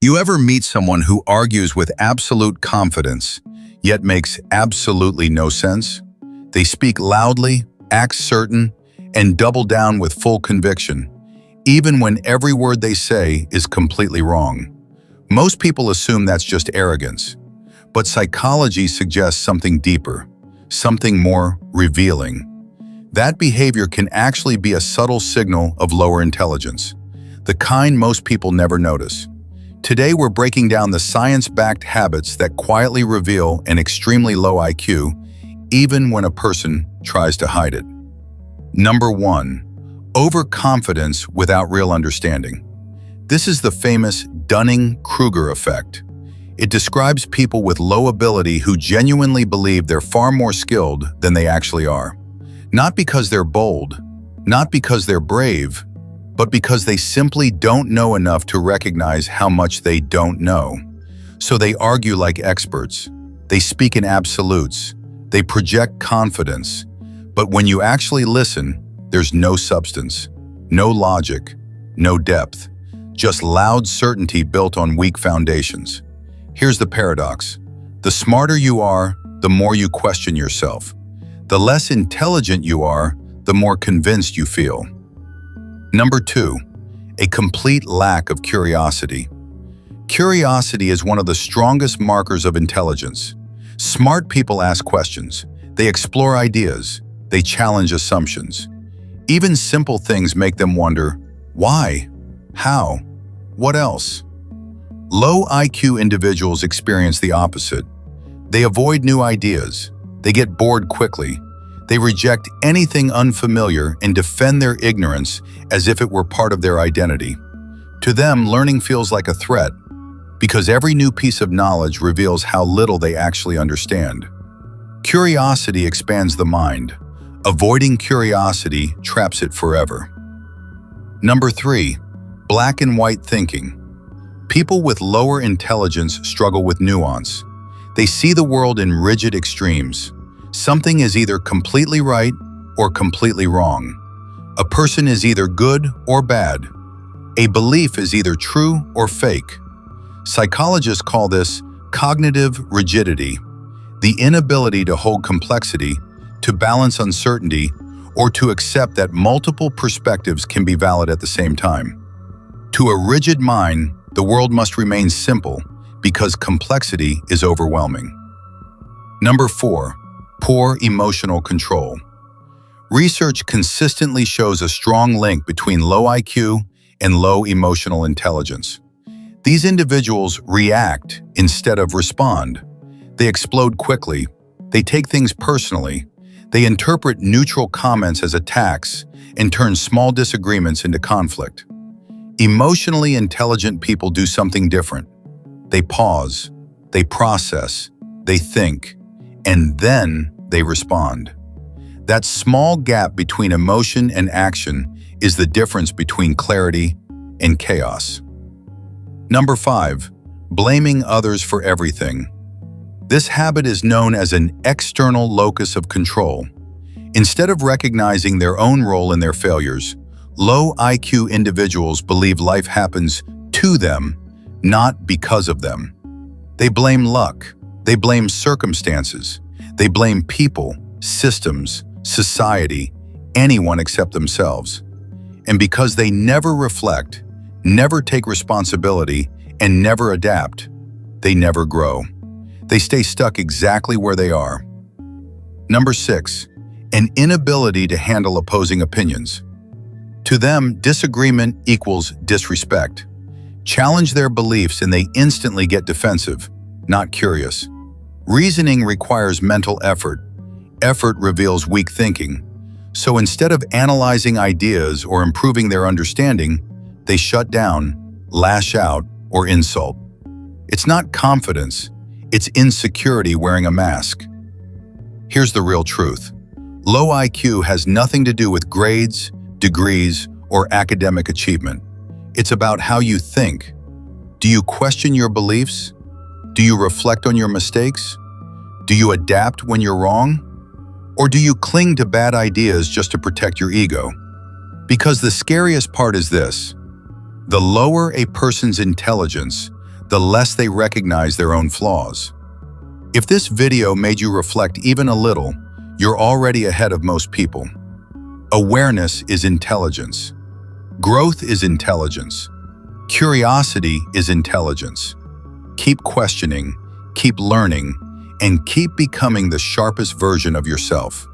You ever meet someone who argues with absolute confidence, yet makes absolutely no sense? They speak loudly, act certain, and double down with full conviction, even when every word they say is completely wrong. Most people assume that's just arrogance, but psychology suggests something deeper, something more revealing. That behavior can actually be a subtle signal of lower intelligence, the kind most people never notice. Today, we're breaking down the science-backed habits that quietly reveal an extremely low IQ, even when a person tries to hide it. Number 1. Overconfidence without real understanding. This is the famous Dunning-Kruger effect. It describes people with low ability who genuinely believe they're far more skilled than they actually are. Not because they're bold, not because they're brave, but because they simply don't know enough to recognize how much they don't know. So they argue like experts. They speak in absolutes. They project confidence. But when you actually listen, there's no substance, no logic, no depth, just loud certainty built on weak foundations. Here's the paradox. The smarter you are, the more you question yourself. The less intelligent you are, the more convinced you feel. Number 2, a complete lack of curiosity. Curiosity is one of the strongest markers of intelligence. Smart people ask questions. They explore ideas. They challenge assumptions. Even simple things make them wonder, why? How? What else? Low IQ individuals experience the opposite. They avoid new ideas. They get bored quickly. They reject anything unfamiliar and defend their ignorance as if it were part of their identity. To them, learning feels like a threat, because every new piece of knowledge reveals how little they actually understand. Curiosity expands the mind. Avoiding curiosity traps it forever. Number 3, black and white thinking. People with lower intelligence struggle with nuance. They see the world in rigid extremes. Something is either completely right or completely wrong. A person is either good or bad. A belief is either true or fake. Psychologists call this cognitive rigidity, the inability to hold complexity, to balance uncertainty, or to accept that multiple perspectives can be valid at the same time. To a rigid mind, the world must remain simple because complexity is overwhelming. Number 4. Poor emotional control. Research consistently shows a strong link between low IQ and low emotional intelligence. These individuals react instead of respond. They explode quickly. They take things personally. They interpret neutral comments as attacks and turn small disagreements into conflict. Emotionally intelligent people do something different. They pause, they process, they think, and then they respond. That small gap between emotion and action is the difference between clarity and chaos. Number 5, blaming others for everything. This habit is known as an external locus of control. Instead of recognizing their own role in their failures, low IQ individuals believe life happens to them, not because of them. They blame luck. They blame circumstances. They blame people, systems, society, anyone except themselves. And because they never reflect, never take responsibility, and never adapt, they never grow. They stay stuck exactly where they are. Number 6, an inability to handle opposing opinions. To them, disagreement equals disrespect. Challenge their beliefs and they instantly get defensive, not curious. Reasoning requires mental effort. Effort reveals weak thinking. So instead of analyzing ideas or improving their understanding, they shut down, lash out, or insult. It's not confidence, it's insecurity wearing a mask. Here's the real truth. Low IQ has nothing to do with grades, degrees, or academic achievement. It's about how you think. Do you question your beliefs? Do you reflect on your mistakes? Do you adapt when you're wrong? Or do you cling to bad ideas just to protect your ego? Because the scariest part is this. The lower a person's intelligence, the less they recognize their own flaws. If this video made you reflect even a little, you're already ahead of most people. Awareness is intelligence. Growth is intelligence. Curiosity is intelligence. Keep questioning, keep learning, and keep becoming the sharpest version of yourself.